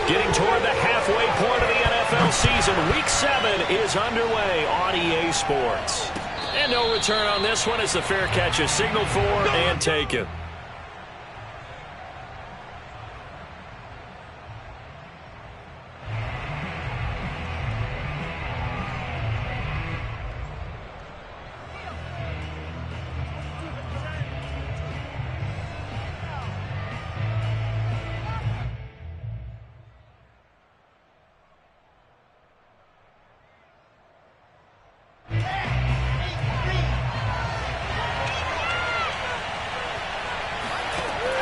Getting toward the halfway point of the NFL season. Week 7 is underway on EA Sports. And no return on this one as the fair catch is signaled for and taken.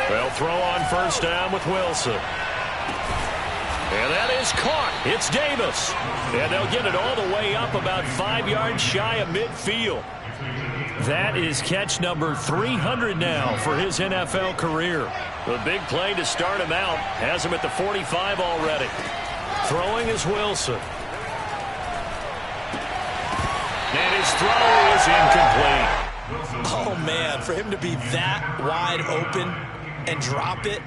They'll throw on first down with Wilson. And that is caught. It's Davis. And they'll get it all the way up about 5 yards shy of midfield. That is catch number 300 now for his NFL career. The big play to start him out has him at the 45 already. Throwing is Wilson. And his throw is incomplete. Oh, man, for him to be that wide open and drop it.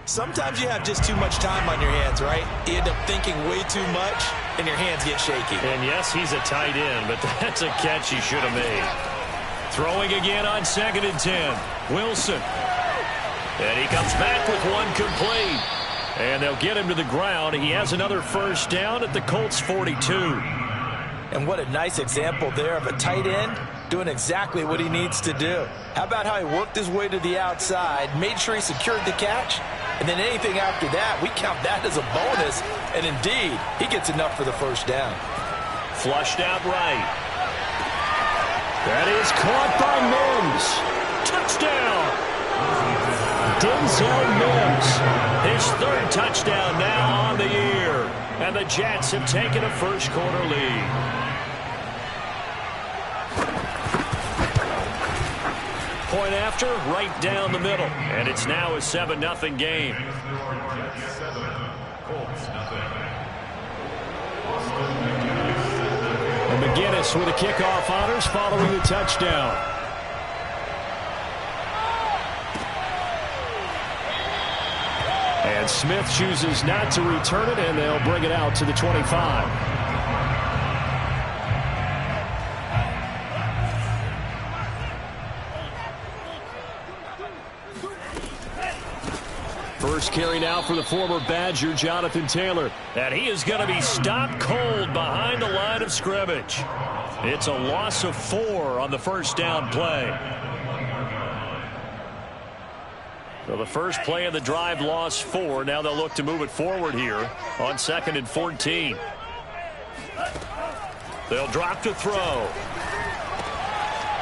Sometimes you have just too much time on your hands, right? You end up thinking way too much, and your hands get shaky. And yes, he's a tight end, but that's a catch he should have made. Throwing again on 2nd and 10. Wilson. And he comes back with one complete. And they'll get him to the ground. He has another first down at the Colts 42. And what a nice example there of a tight end doing exactly what he needs to do. How about how he worked his way to the outside, made sure he secured the catch, and then anything after that, we count that as a bonus. And indeed, he gets enough for the first down. Flushed out right. That is caught by Mims. Touchdown. Denzel Mims. His 3rd touchdown now on the year. And the Jets have taken a first quarter lead. Point after, right down the middle. And it's now a 7-0 game. And McGinnis with a kickoff honors following the touchdown. And Smith chooses not to return it, and they'll bring it out to the 25. First carry now for the former Badger, Jonathan Taylor. And he is going to be stopped cold behind the line of scrimmage. It's a loss of 4 on the first down play. So the first play of the drive lost 4. Now they'll look to move it forward here on 2nd and 14. They'll drop to throw.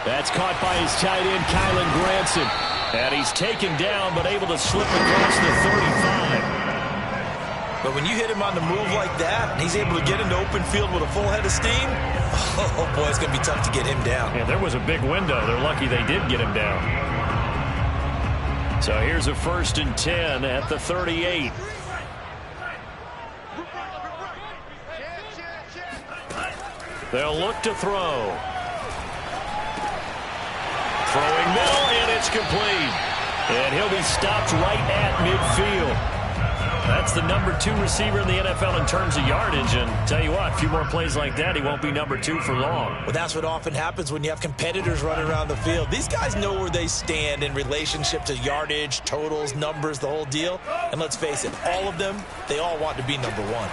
That's caught by his tight end, Kylen Granson. And he's taken down, but able to slip across the 35. But when you hit him on the move like that, and he's able to get into open field with a full head of steam, oh boy, it's going to be tough to get him down. Yeah, there was a big window. They're lucky they did get him down. So here's a 1st and 10 at the 38. They'll look to throw. Throwing middle, and it's complete. And he'll be stopped right at midfield. That's the number 2 receiver in the NFL in terms of yardage. And tell you what, a few more plays like that, he won't be number 2 for long. Well, that's what often happens when you have competitors running around the field. These guys know where they stand in relationship to yardage, totals, numbers, the whole deal. And let's face it, all of them, they all want to be number 1.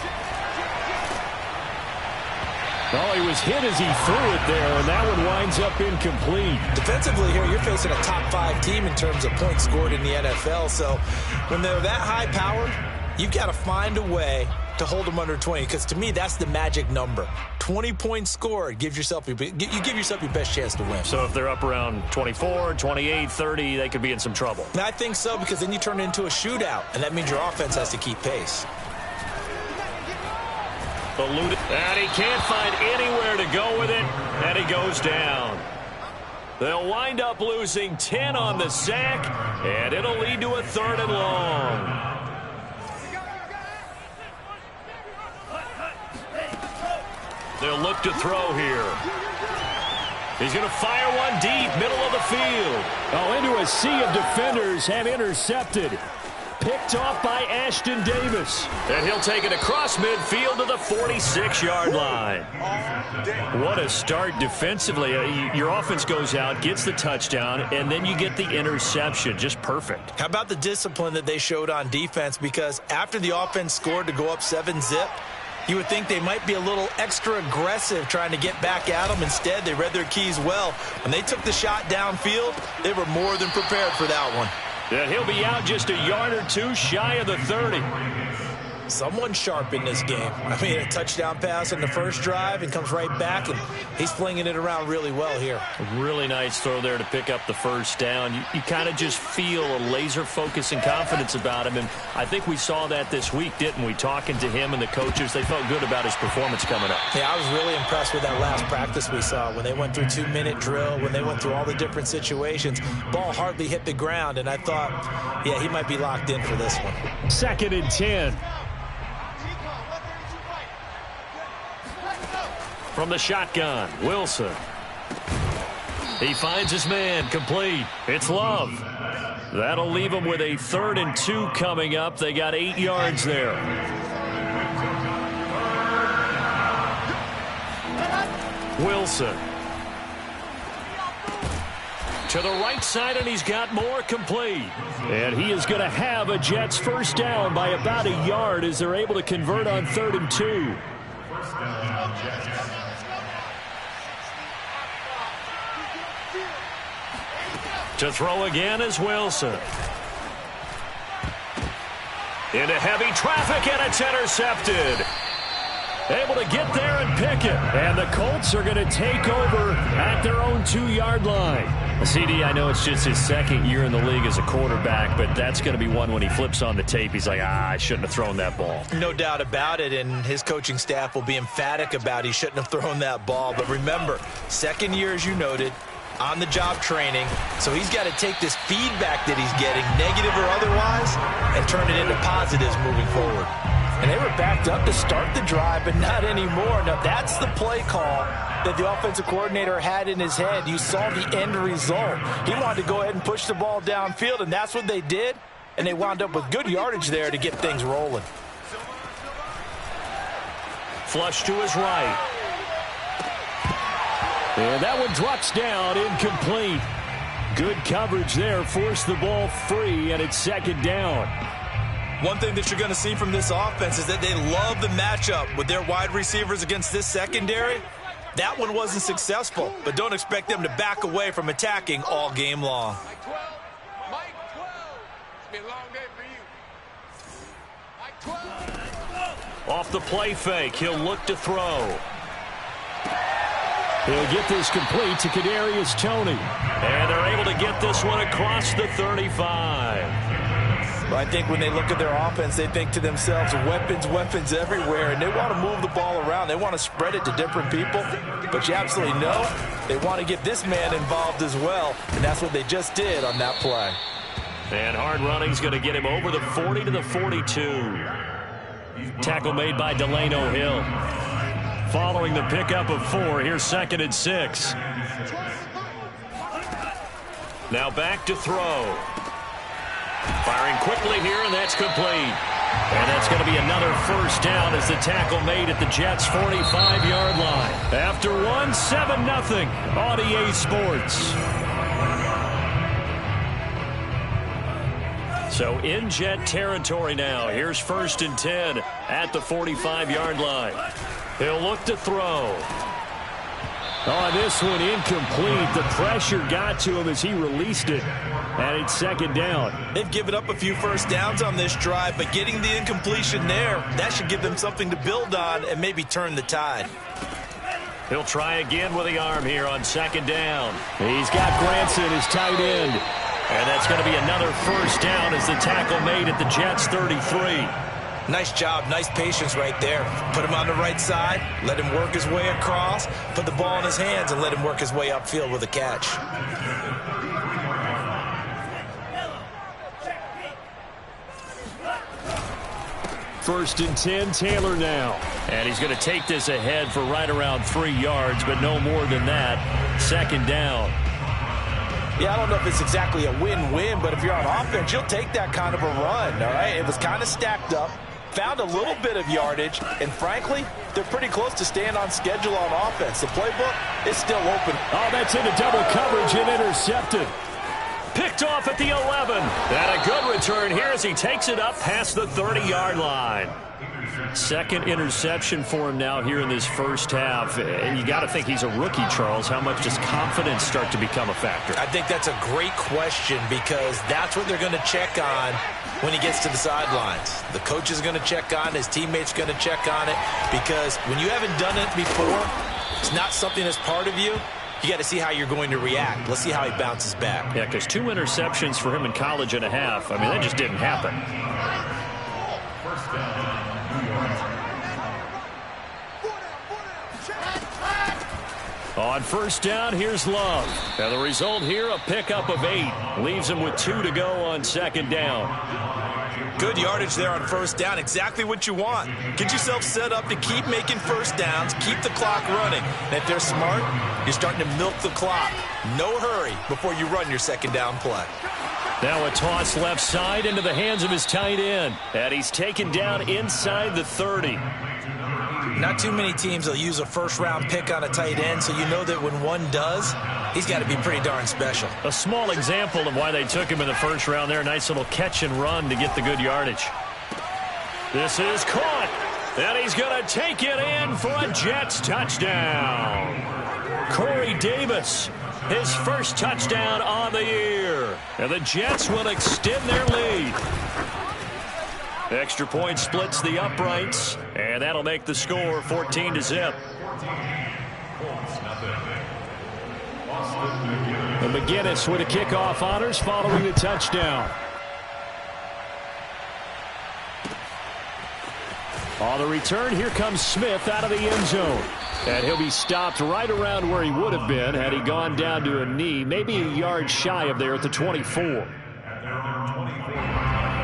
Oh, he was hit as he threw it there, and that one winds up incomplete. Defensively here, you're facing a top 5 team in terms of points scored in the NFL. So when they're that high-powered, you've got to find a way to hold them under 20, because to me, that's the magic number. 20 points scored, you give yourself your best chance to win. So if they're up around 24, 28, 30, they could be in some trouble. And I think so, because then you turn it into a shootout, and that means your offense has to keep pace. Eluded. And he can't find anywhere to go with it, and he goes down. They'll wind up losing 10 on the sack, and it'll lead to a 3rd and long. They'll look to throw here. He's going to fire one deep, middle of the field. Oh, into a sea of defenders, and intercepted. picked off by Ashton Davis. And he'll take it across midfield to the 46-yard line. What a start defensively. Your offense goes out, gets the touchdown, and then you get the interception. Just perfect. How about the discipline that they showed on defense? Because after the offense scored to go up 7-zip, you would think they might be a little extra aggressive trying to get back at them. Instead, they read their keys well. When they took the shot downfield, they were more than prepared for that one. And he'll be out just a yard or two shy of the 30. Someone sharp in this game. I mean, a touchdown pass on the first drive and comes right back, and he's flinging it around really well here. A really nice throw there to pick up the first down. You kind of just feel a laser focus and confidence about him, and I think we saw that this week, didn't we? Talking to him and the coaches, they felt good about his performance coming up. Yeah, I was really impressed with that last practice we saw when they went through 2-minute drill, when they went through all the different situations. Ball hardly hit the ground, and I thought, yeah, he might be locked in for this one. 2nd and 10. From the shotgun, Wilson. He finds his man, complete. It's Love. That'll leave him with a 3rd and 2 coming up. They got 8 yards there. Wilson. To the right side, and he's got more, complete. And he is going to have a Jets first down by about a yard as they're able to convert on 3rd and 2. To throw again is Wilson. Into heavy traffic, and it's intercepted. Able to get there and pick it. And the Colts are going to take over at their own 2-yard line. CD, I know it's just his 2nd year in the league as a quarterback, but that's going to be one when he flips on the tape. He's like, I shouldn't have thrown that ball. No doubt about it, and his coaching staff will be emphatic about he shouldn't have thrown that ball. But remember, 2nd year, as you noted, on-the-job training, so he's got to take this feedback that he's getting, negative or otherwise, and turn it into positives moving forward. And they were backed up to start the drive, but not anymore. Now, that's the play call that the offensive coordinator had in his head. You saw the end result. He wanted to go ahead and push the ball downfield, and that's what they did, and they wound up with good yardage there to get things rolling. Flush to his right. And that one drops down, incomplete. Good coverage there, forced the ball free, and it's 2nd down. One thing that you're going to see from this offense is that they love the matchup with their wide receivers against this secondary. That one wasn't successful, but don't expect them to back away from attacking all game long. Mike 12. Mike 12. It's been a long day for you. Mike 12. Off the play fake, he'll look to throw. He'll get this complete to Kadarius Toney. And they're able to get this one across the 35. Well, I think when they look at their offense, they think to themselves, weapons, weapons everywhere, and they want to move the ball around. They want to spread it to different people, but you absolutely know they want to get this man involved as well, and that's what they just did on that play. And hard running's going to get him over the 40 to the 42. Tackle made by Delano Hill. Following the pickup of 4, here's 2nd and 6. Now back to throw. Firing quickly here, and that's complete. And that's going to be another first down as the tackle made at the Jets' 45-yard line. After 7-0 on EA Sports. So in Jet territory now. Here's 1st and 10 at the 45-yard line. He'll look to throw. On this one, incomplete. The pressure got to him as he released it. And it's 2nd down. They've given up a few first downs on this drive, but getting the incompletion there, that should give them something to build on and maybe turn the tide. He'll try again with the arm here on 2nd down. He's got Granson, his tight end. And that's going to be another first down as the tackle made at the Jets' 33. Nice job, nice patience right there. Put him on the right side, let him work his way across, put the ball in his hands, and let him work his way upfield with a catch. First and 10, Taylor now. And he's going to take this ahead for right around 3 yards, but no more than that. 2nd down. Yeah, I don't know if it's exactly a win-win, but if you're on offense, you'll take that kind of a run, all right? It was kind of stacked up, found a little bit of yardage, and frankly, they're pretty close to staying on schedule on offense. The playbook is still open. Oh, that's into double coverage and intercepted. Picked off at the 11. And a good return here as he takes it up past the 30-yard line. Second interception for him now here in this first half. And you got to think he's a rookie, Charles. How much does confidence start to become a factor? I think that's a great question because that's what they're going to check on when he gets to the sidelines. The coach is going to check on it. His teammates going to check on it because when you haven't done it before, it's not something that's part of you. You got to see how you're going to react. Let's see how he bounces back. Yeah, because 2 interceptions for him in college and a half. I mean, that just didn't happen. On first down, here's Love. And the result here, a pickup of 8. Leaves him with 2 to go on second down. Good yardage there on first down. Exactly what you want. Get yourself set up to keep making first downs, keep the clock running. And if they're smart, you're starting to milk the clock. No hurry before you run your second down play. Now a toss left side into the hands of his tight end. And he's taken down inside the 30. Not too many teams will use a first-round pick on a tight end, so you know that when one does, he's got to be pretty darn special. A small example of why they took him in the first round there. Nice little catch and run to get the good yardage. This is caught. And he's going to take it in for a Jets touchdown. Corey Davis, his first touchdown on the year. And the Jets will extend their lead. Extra point splits the uprights, and that'll make the score 14-0. And McGinnis with a kickoff honors following the touchdown. On the return, here comes Smith out of the end zone. And he'll be stopped right around where he would have been had he gone down to a knee, maybe a yard shy of there at the 24.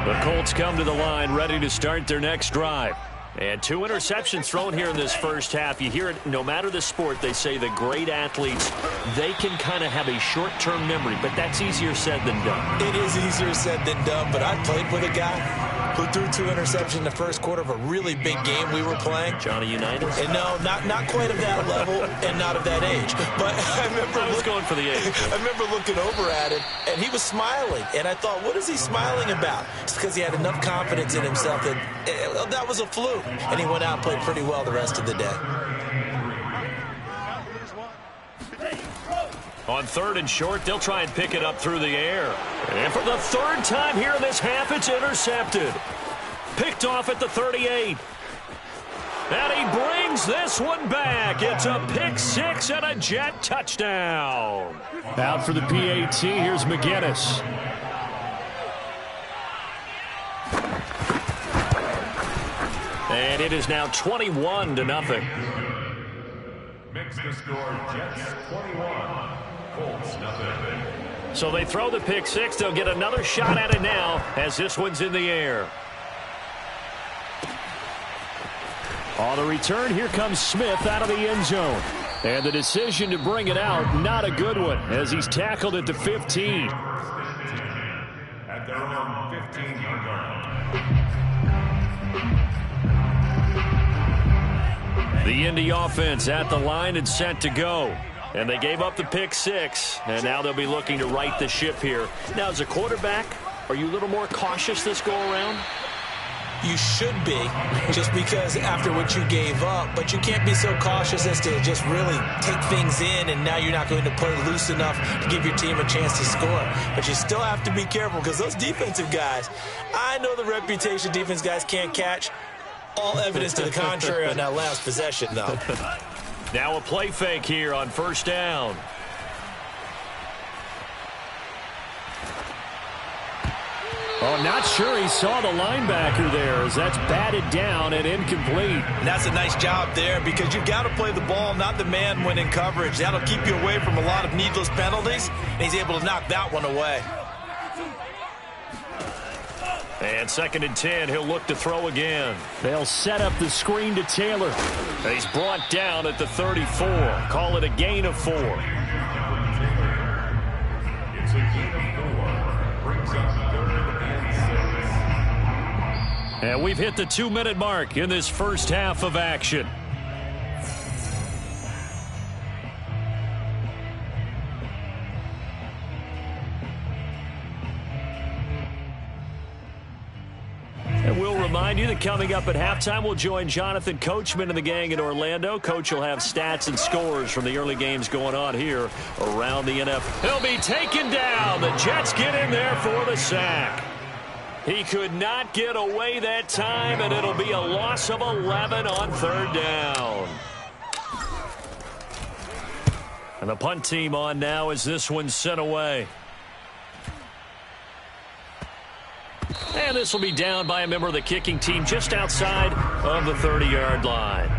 The Colts come to the line ready to start their next drive. And 2 interceptions thrown here in this first half. You hear it, no matter the sport, they say the great athletes, they can kind of have a short-term memory, but that's easier said than done. It is easier said than done, but I played with a guy who threw 2 interceptions in the first quarter of a really big game we were playing. Johnny Unitas? And no, not quite of that level and not of that age. But I was going for the age. I remember looking over at him, and he was smiling. And I thought, what is he smiling about? It's because he had enough confidence in himself that that was a fluke. And he went out and played pretty well the rest of the day. On 3rd and short, they'll try and pick it up through the air. And for the 3rd time here in this half, it's intercepted. Picked off at the 38. And he brings this one back. It's a pick 6 and a Jet touchdown. Out for the PAT, here's McGinnis. And it is now 21-0. Makes the score Jets 21, Colts nothing. So they throw the pick 6. They'll get another shot at it now as this one's in the air. On the return, here comes Smith out of the end zone. And the decision to bring it out, not a good one, as he's tackled at the 15. At their own 15-yard line. The Indy offense at the line and set to go. And they gave up the pick 6, and now they'll be looking to right the ship here. Now, as a quarterback, are you a little more cautious this go-around? You should be, just because after what you gave up, but you can't be so cautious as to just really take things in, and now you're not going to play loose enough to give your team a chance to score. But you still have to be careful, because those defensive guys, I know the reputation defense guys can't catch. All evidence to the contrary on that last possession, though. Now a play fake here on first down. Oh, not sure he saw the linebacker there, as that's batted down and incomplete. And that's a nice job there, because you've got to play the ball, not the man when in coverage. That'll keep you away from a lot of needless penalties, and he's able to knock that one away. And 2nd and 10, he'll look to throw again. They'll set up the screen to Taylor. He's brought down at the 34. Call it a gain of 4. It's And we've hit the 2-minute mark in this first half of action. And we'll remind you that coming up at halftime, we'll join Jonathan Coachman and the gang in Orlando. Coach will have stats and scores from the early games going on here around the NFL. He'll be taken down. The Jets get in there for the sack. He could not get away that time, and it'll be a loss of 11 on third down. And the punt team on now as this one's sent away. And this will be down by a member of the kicking team just outside of the 30-yard line.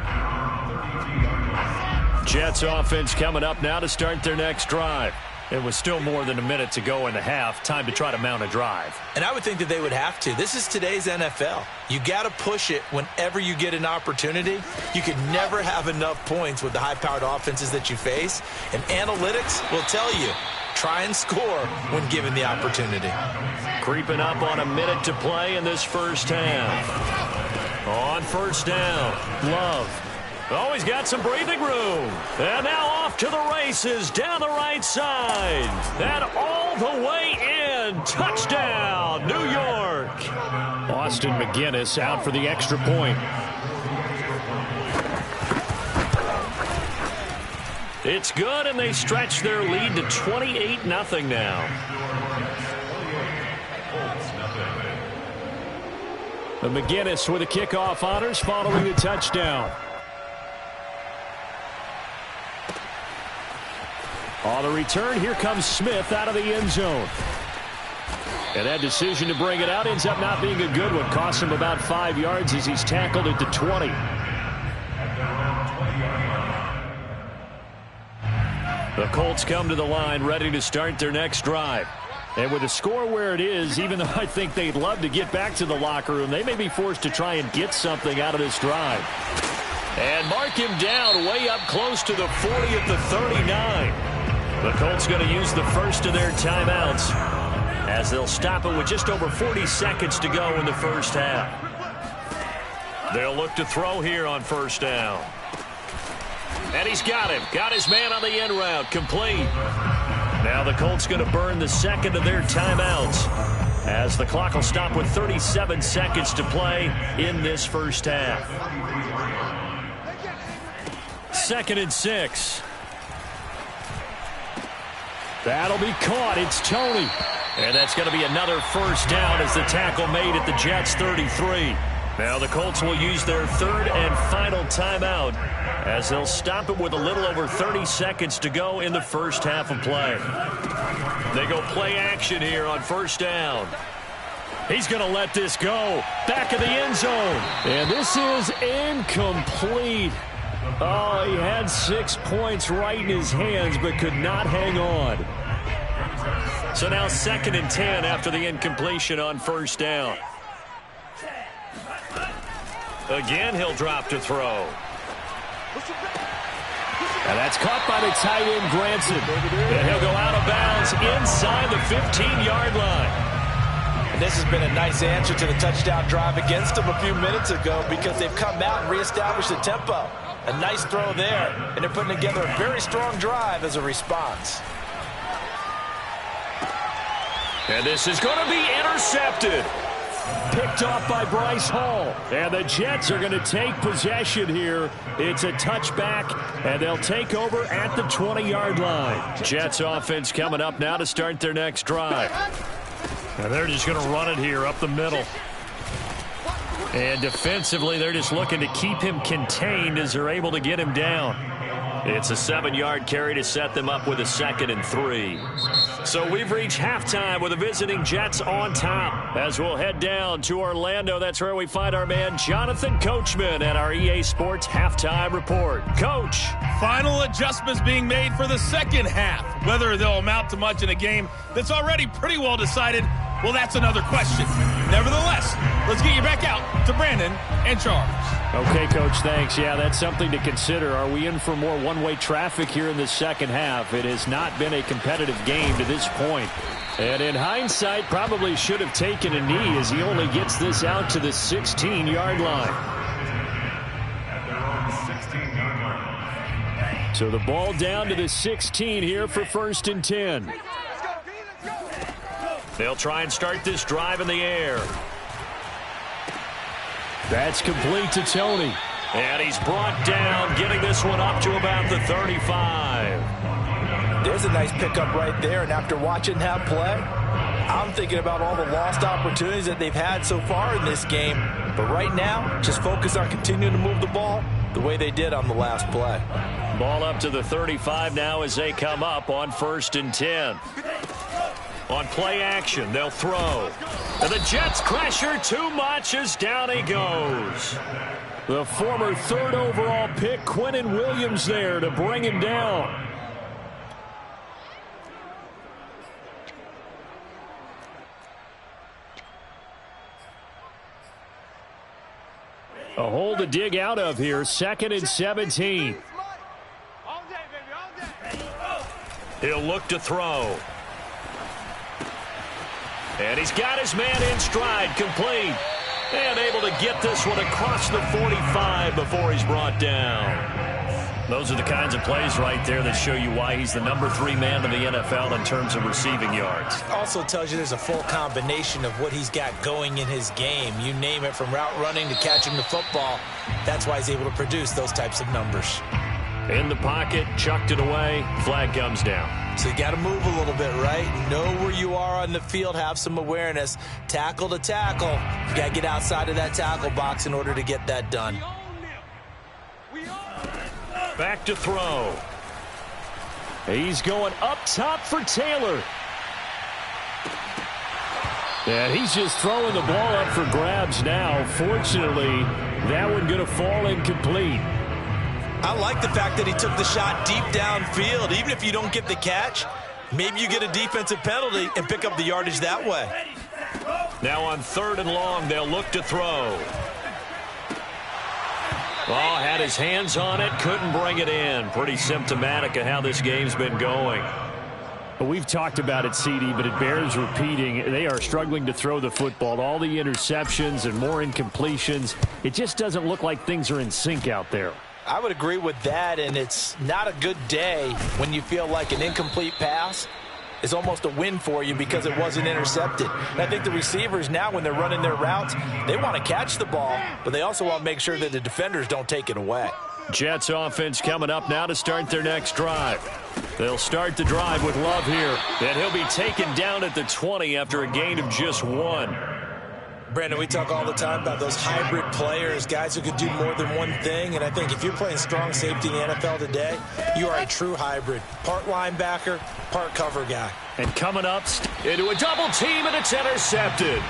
Jets offense coming up now to start their next drive. It was still more than a minute to go in the half. Time to try to mount a drive. And I would think that they would have to. This is today's NFL. You got to push it whenever you get an opportunity. You can never have enough points with the high-powered offenses that you face. And analytics will tell you, try and score when given the opportunity. Creeping up on a minute to play in this first half. On first down, Love. Oh, he's got some breathing room. And now off to the races down the right side. And all the way in. Touchdown, New York. Austin McGinnis out for the extra point. It's good, and they stretch their lead to 28-0 now. The McGinnis with the kickoff honors following the touchdown. On the return, here comes Smith out of the end zone. And that decision to bring it out ends up not being a good one. Costs him about 5 yards as he's tackled at the 20. The Colts come to the line ready to start their next drive. And with the score where it is, even though I think they'd love to get back to the locker room, they may be forced to try and get something out of this drive. And mark him down way up close to the 40 at the 39. The Colts going to use the first of their timeouts as they'll stop it with just over 40 seconds to go in the first half. They'll look to throw here on first down. And he's got him. Got his man on the end route. Complete. Now the Colts going to burn the second of their timeouts as the clock will stop with 37 seconds to play in this first half. 2nd and 6. That'll be caught. It's Toney. And that's going to be another first down as the tackle made at the Jets' 33. Now the Colts will use their third and final timeout as they'll stop it with a little over 30 seconds to go in the first half of play. They go play action here on first down. He's going to let this go. Back of the end zone. And this is incomplete. Oh, he had 6 points right in his hands but could not hang on. So now 2nd and 10 after the incompletion on first down. Again, he'll drop to throw. And that's caught by the tight end, Granson. And he'll go out of bounds inside the 15-yard line. And this has been a nice answer to the touchdown drive against them a few minutes ago because they've come out and reestablished the tempo. A nice throw there, and they're putting together a very strong drive as a response. And this is going to be intercepted. Picked off by Bryce Hall. And the Jets are going to take possession here. It's a touchback, and they'll take over at the 20-yard line. Jets offense coming up now to start their next drive. And they're just going to run it here up the middle. And defensively, they're just looking to keep him contained as they're able to get him down. It's a 7-yard carry to set them up with a 2nd and 3. So we've reached halftime with the visiting Jets on top. As we'll head down to Orlando, that's where we find our man Jonathan Coachman at our EA Sports Halftime Report. Coach. Final adjustments being made for the second half. Whether they'll amount to much in a game that's already pretty well decided, Well, that's another question. Nevertheless, let's get you back out to Brandon and Charles. Okay, Coach, thanks. Yeah, that's something to consider. Are we in for more one-way traffic here in the second half? It has not been a competitive game to this point. And in hindsight, probably should have taken a knee as he only gets this out to the 16-yard line. At their own 16-yard line. So the ball down to the 16 here for 1st and 10. They'll try and start this drive in the air. That's complete to Tony. And he's brought down, getting this one up to about the 35. There's a nice pickup right there, and after watching that play, I'm thinking about all the lost opportunities that they've had so far in this game. But right now, just focus on continuing to move the ball the way they did on the last play. Ball up to the 35 now as they come up on 1st and 10. On play action, they'll throw. And the Jets pressure too much as down he goes. The former 3rd overall pick, Quinnen Williams, there to bring him down. A hole to dig out of here, 2nd and 17. He'll look to throw. And he's got his man in stride, complete. And able to get this one across the 45 before he's brought down. Those are the kinds of plays right there that show you why he's the number 3 man in the NFL in terms of receiving yards. Also tells you there's a full combination of what he's got going in his game. You name it, from route running to catching the football. That's why he's able to produce those types of numbers. In the pocket, chucked it away, flag comes down. So you got to move a little bit, right? Know where you are on the field, have some awareness. Tackle to tackle. You got to get outside of that tackle box in order to get that done. Back to throw. He's going up top for Taylor. And he's just throwing the ball up for grabs now. Fortunately, that one going to fall incomplete. I like the fact that he took the shot deep downfield. Even if you don't get the catch, maybe you get a defensive penalty and pick up the yardage that way. Now on 3rd and long, they'll look to throw. Oh, had his hands on it, couldn't bring it in. Pretty symptomatic of how this game's been going. Well, we've talked about it, CD, but it bears repeating. They are struggling to throw the football. All the interceptions and more incompletions. It just doesn't look like things are in sync out there. I would agree with that, and it's not a good day when you feel like an incomplete pass is almost a win for you because it wasn't intercepted. And I think the receivers now, when they're running their routes, they want to catch the ball, but they also want to make sure that the defenders don't take it away. Jets offense coming up now to start their next drive. They'll start the drive with Love here, and he'll be taken down at the 20 after a gain of just 1. Brandon, we talk all the time about those hybrid players, guys who could do more than one thing, and I think if you're playing strong safety in the NFL today, you are a true hybrid. Part linebacker, part cover guy. And coming up into a double team, and it's intercepted.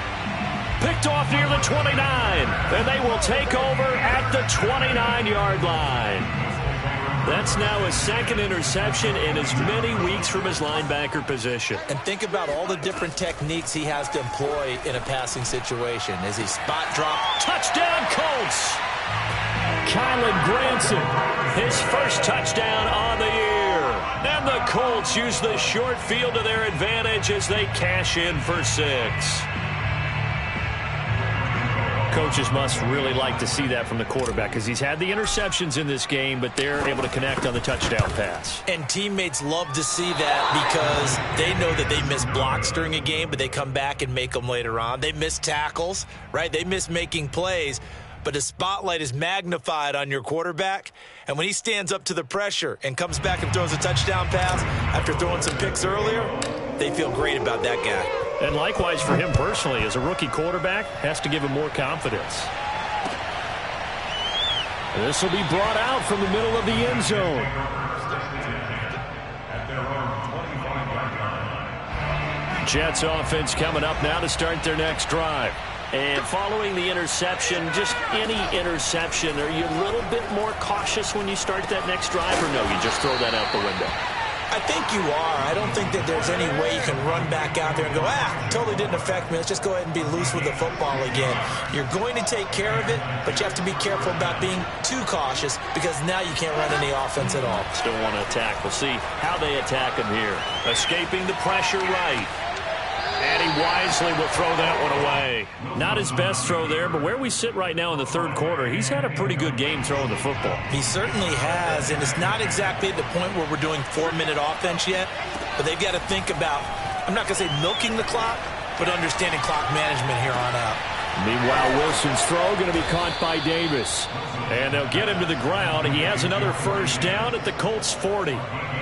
Picked off near the 29, and they will take over at the 29-yard line. That's now his 2nd interception in as many weeks from his linebacker position. And think about all the different techniques he has to employ in a passing situation. As he spot drop. Touchdown, Colts! Kylan Granson, his first touchdown on the year. And the Colts use the short field to their advantage as they cash in for 6. Coaches must really like to see that from the quarterback because he's had the interceptions in this game, but they're able to connect on the touchdown pass. And teammates love to see that because they know that they miss blocks during a game, but they come back and make them later on. They miss tackles, right? They miss making plays, but the spotlight is magnified on your quarterback. And when he stands up to the pressure and comes back and throws a touchdown pass after throwing some picks earlier, they feel great about that guy. And likewise for him personally, as a rookie quarterback, has to give him more confidence. This will be brought out from the middle of the end zone. Jets offense coming up now to start their next drive. And following the interception, just any interception, are you a little bit more cautious when you start that next drive, or no, you just throw that out the window? I think you are. I don't think that there's any way you can run back out there and go, totally didn't affect me. Let's just go ahead and be loose with the football again. You're going to take care of it, but you have to be careful about being too cautious because now you can't run any offense at all. Still want to attack. We'll see how they attack him here. Escaping the pressure right. And he wisely will throw that one away. Not his best throw there, but where we sit right now in the third quarter, he's had a pretty good game throwing the football. He certainly has, and it's not exactly at the point where we're doing 4-minute offense yet, but they've got to think about, I'm not going to say milking the clock, but understanding clock management here on out. Meanwhile, Wilson's throw going to be caught by Davis. And they'll get him to the ground. He has another first down at the Colts 40.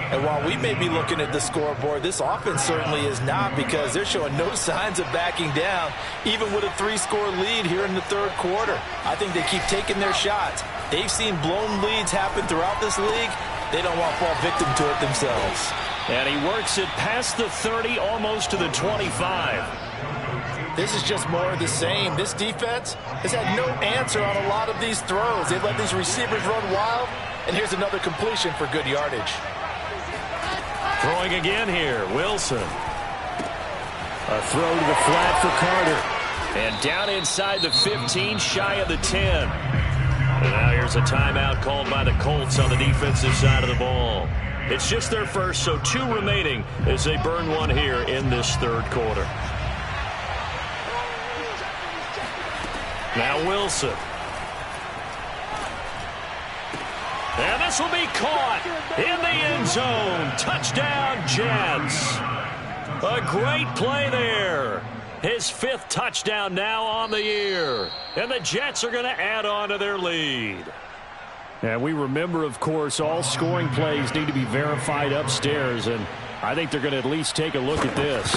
And while we may be looking at the scoreboard, this offense certainly is not because they're showing no signs of backing down, even with a 3-score lead here in the third quarter. I think they keep taking their shots. They've seen blown leads happen throughout this league. They don't want to fall victim to it themselves. And he works it past the 30, almost to the 25. This is just more of the same. This defense has had no answer on a lot of these throws. They've let these receivers run wild, and here's another completion for good yardage. Throwing again here, Wilson. A throw to the flat for Carter. And down inside the 15, shy of the 10. And now here's a timeout called by the Colts on the defensive side of the ball. It's just their first, so 2 remaining as they burn one here in this third quarter. Now Wilson. And this will be caught in the end zone. Touchdown, Jets. A great play there. His 5th touchdown now on the year. And the Jets are going to add on to their lead. And we remember, of course, all scoring plays need to be verified upstairs. And I think they're going to at least take a look at this.